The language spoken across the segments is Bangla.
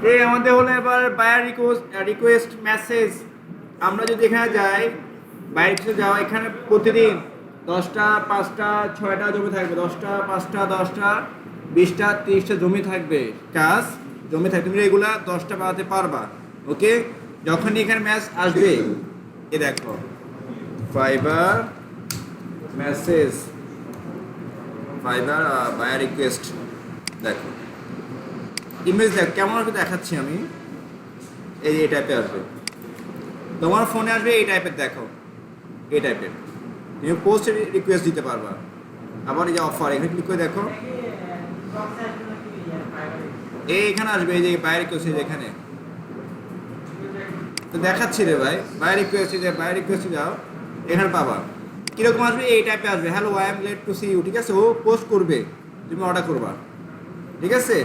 এই আমাদের হলো এবার বায়ার রিকোয়েস্ট মেসেজ। আমরা যদি এখানে যাই, বায়ার রিকোয়েস্টে যাওয়া, এখানে প্রতিদিন 10টা 5টা 6টা জমি থাকবে, 10টা 5টা 10টা 20টা 30টা জমি থাকবে, কাজ জমি থাকবে। তুমি এগুলা 10টা বানাতে পারবা। ওকে, যখন এখানে ম্যাচ আসবে, এ দেখো Fiverr message, Fiverr buyer request, দেখো ইমেজ দেখ কেমন আসবে দেখাচ্ছি আমি। এই টাইপের আসবে, তোমার ফোনে আসবে এই টাইপের, দেখো এই টাইপের। তুমি পোস্ট রিকোয়েস্ট দিতে পারবা। আবার এই যে অফার, এখানে ক্লিক করে দেখো, এখানে আসবে এই যে বায়ার রিকোয়েস্ট, এখানে তো দেখাচ্ছি রে ভাই, বায়ার রিকোয়েস্ট, যে বায়ার রিকোয়েস্টে যাও, এখানে পাবা কিরকম আসবে, এই টাইপে আসবে, hello I am late to see you, ঠিক আছে। ও পোস্ট করবে, তুমি অর্ডার করবা, ঠিক আছে।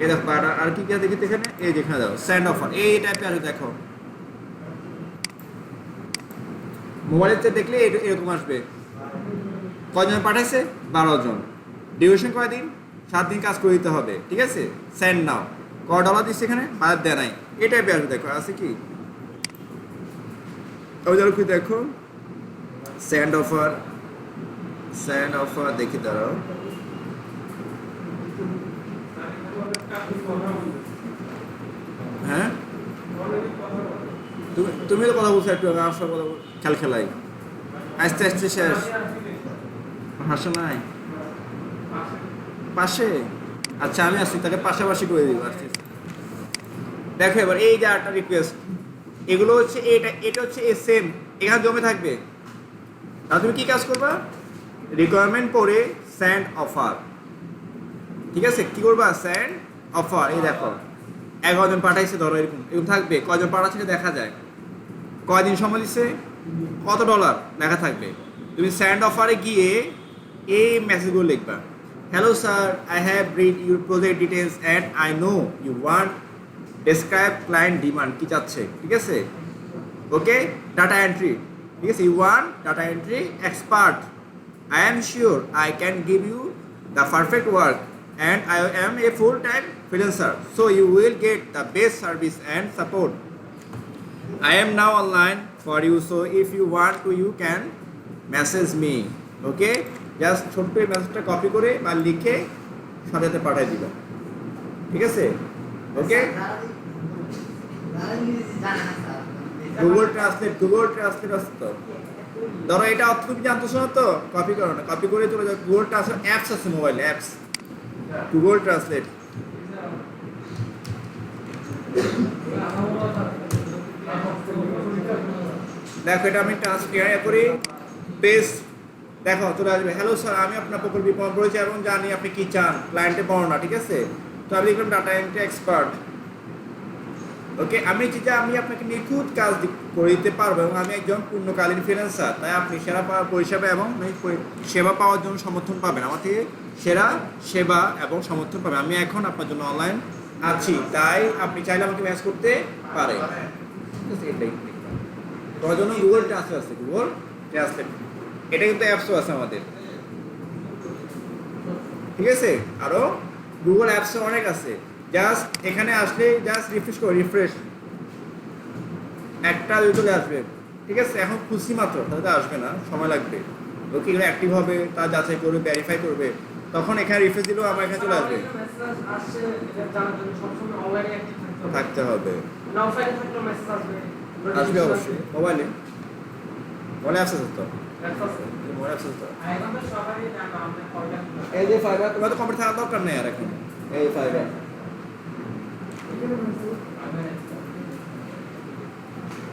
এই দেখো আর কি কি দেখি এখানে, এই যেখানে দাও সেন্ড অফার, এই টাইপে আসবে। দেখো মোবাইলের চেয়ে দেখলে এরকম আসবে। কয়জন পাঠাইছে? 12 জন। ডিউরেশন কয়দিন? 7 দিন কাজ করে দিতে হবে, ঠিক আছে। সেন্ড নাও, কয় ডলার দিচ্ছে এখানে, বাদ দেয় নাই, এই টাইপে আসবে। দেখো আছে কি, ওই ধরো কি, দেখো সেন্ড অফার, সেন্ড অফার দেখি, দাঁড়াও। হ্যাঁ, তুমি তো কথা বলছো একটু, আমার সব কথা খেলাই আস্তে আস্তে শেষ। হাসো নাই পাশে, আচ্ছা আমি আসছি, তাকে পাশাপাশি করে দিব আস্তে আস্তে। দেখো এবার এই যে আটটা রিকোয়েস্ট, এগুলো হচ্ছে এটা হচ্ছে সেম, এখানে জমে থাকবে। আর তুমি কি কাজ করবা, রিকোয়ারমেন্ট পড়ে সেন্ড অফার, ঠিক আছে। কি করবা, সেন্ড অফার, এই দেখো 11 জন পাঠাইছে, ধরো এরকম এরকম থাকবে, কয়জন পাঠাচ্ছে দেখা যায়, কয়দিন সময় দিচ্ছে, কত ডলার লেখা থাকবে। তুমি সেন্ড অফারে গিয়ে এই মেসেজগুলো লিখবা, hello sir, I have read your project details and I know you want describe client demand, কি চাচ্ছে, ঠিক আছে। ওকে, ডাটা এন্ট্রি, ঠিক আছে, you want data entry expert, I am sure I can give you the perfect work and I am a full-time freelancer, so you will get the best service and support. I am now online for you, so if you want to, you can message me. Okay, just ছোট্ট এই মেসেজটা কপি করে বা লিখে সাথে পাঠিয়ে দিবা, ঠিক আছে। ওকে, গুগল ট্রান্সলেট আছে তো, ধরো এটা অর্থ তুমি জানতেছো না তো, কপি করো না, কপি করে চলে যাও। গুগল ট্রান্সলেট অ্যাপস আছে মোবাইলে, অ্যাপস গুগল ট্রান্সলেট। দেখো এটা আমি ট্রান্সলেট করি, পেস্ট, দেখো চলে আসবে, হ্যালো স্যার, আমি আপনার প্রকল্প বিপণন করেছি এবং জানি আপনি কি চান, ক্লায়েন্টের বর্ণনা, ঠিক আছে। তো আমি লিখলাম ডাটা এন্ট্রি এক্সপার্ট। ওকে, আমি চিন্তা আমি আপনাকে নিখুঁত কাজ করে দিতে পারবো এবং আমি একজন পূর্ণকালীন ফ্রিল্যান্সার, তাই আপনি সেরা পরিষেবা এবং সেবা পাওয়ার জন্য সমর্থন পাবেন আমার থেকে, সেরা সেবা এবং সমর্থন পাবেন। আমি এখন আপনার জন্য অনলাইন আছি, তাই আপনি চাইলে আমাকে ম্যাচ করতে পারেন। এটাই তোমার জন্য গুগল ট্রান্সলেট আছে, গুগল ট্রান্সলেট, এটা কিন্তু অ্যাপসও আছে আমাদের, ঠিক আছে। আরও গুগল অ্যাপসও অনেক আছে। জাস্ট এখানে আসলে জাস্ট রিফ্রেশ করো, রিফ্রেশ, একটা চলে আসবে, ঠিক আছে। এখন খুশি মাত্র, তাহলে আসবে না, সময় লাগবে। ওকে, এগুলো অ্যাক্টিভ হবে, তা যাচাই করবে, ভেরিফাই করবে, তখন এখানে রিফ্রেশ দিলেও আমার এখানে চলে আসবে। থাকতে হবে, আসবে অবশ্যই। মোবাইলে মোবাইলে অ্যাপস আছে তো, মোবাইল অ্যাপস আছে তো। এই যে ফাইবার, তোমার তো কম্পিউটার থাকার দরকার নেই আর এখন। এই ফাইবার,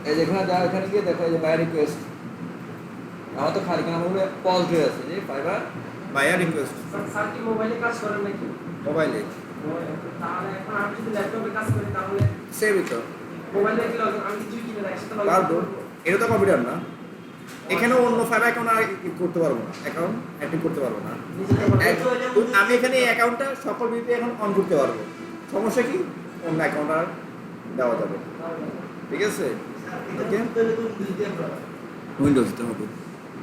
এই যেখানে যাও, এখানে গিয়ে দেখো এই যে বায়ার রিকোয়েস্ট, আমার তো খালি কেন বলে পজ হয়ে আছে, যে ফাইবার বায়ার রিকোয়েস্ট। স্যার কি মোবাইলে কাজ করেন নাকি? মোবাইলে, তাহলে এখন আমি যদি ল্যাপটপে কাজ করি তাহলে সেভই তো মোবাইলে কি লগ আমি কিছু কিনে রাখছি, তো পারবো। এটা তো কম্পিউটার না, এখানেও অন্য ফাইবার অ্যাকাউন্ট আর করতে পারবো না, অ্যাকাউন্ট অ্যাক্টিভ করতে পারবো না। আমি এখানে এই অ্যাকাউন্টটা সকল ভিডিওতে এখন অন করতে পারবো, সমস্যা কি, অন্য অ্যাকাউন্ট আর দেওয়া যাবে, ঠিক আছে। উইন্ডোজ দিতে হবে,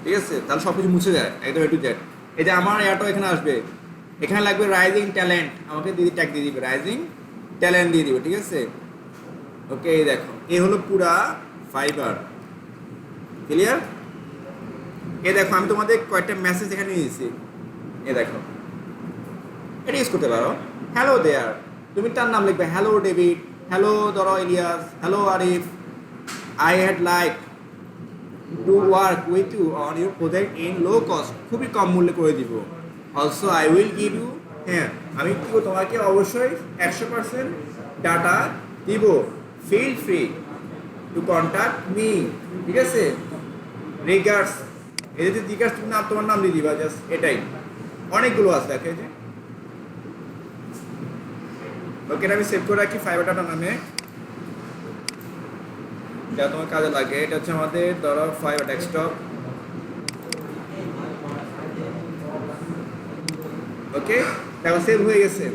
ঠিক আছে, তাহলে সব কিছু মুছে যায় একদম এ টু জেড। এই যে আমার অ্যাডও এখানে আসবে, এখানে লাগবে রাইজিং ট্যালেন্ট, আমাকে দিদি ট্যাগ দিয়ে দিবে রাইজিং ট্যালেন্ট দিয়ে দিব, ঠিক আছে? ওকে, এই দেখো এই হলো পুরা ফাইবার, ক্লিয়ার? এই দেখো আমি তোমাদের কয়েকটা মেসেজ এখানে নিয়েছি, এই দেখো এটা ইউজ করতে পারো। হ্যালো দেয়ার, তুমি তার নাম লিখবে, হ্যালো ডেভিড, হ্যালো ধরো Ilyas, hello Arif, I had like to work with you on your project in low cost, খুবই কম মূল্যে করে দিব। Also I will give you, হ্যাঁ আমি কি তোমাকে অবশ্যই 100% ডাটা দিব, feel free to contact me, ঠিক আছে? রিগার্ডস, এই যে রিগার্ডস তুমি নাম, তোমার নাম দিয়ে দিবা, জাস্ট এটাই। অনেকগুলো আছে দেখে যে, ওকে আমি সেভ করে রাখি ফাইবার ডাটা নামে, যা তোমার কাজে লাগে। এটা হচ্ছে আমাদের ধরো ফাইবার ডেস্কটপ, ওকে দেখো সেভ হয়ে গেছে।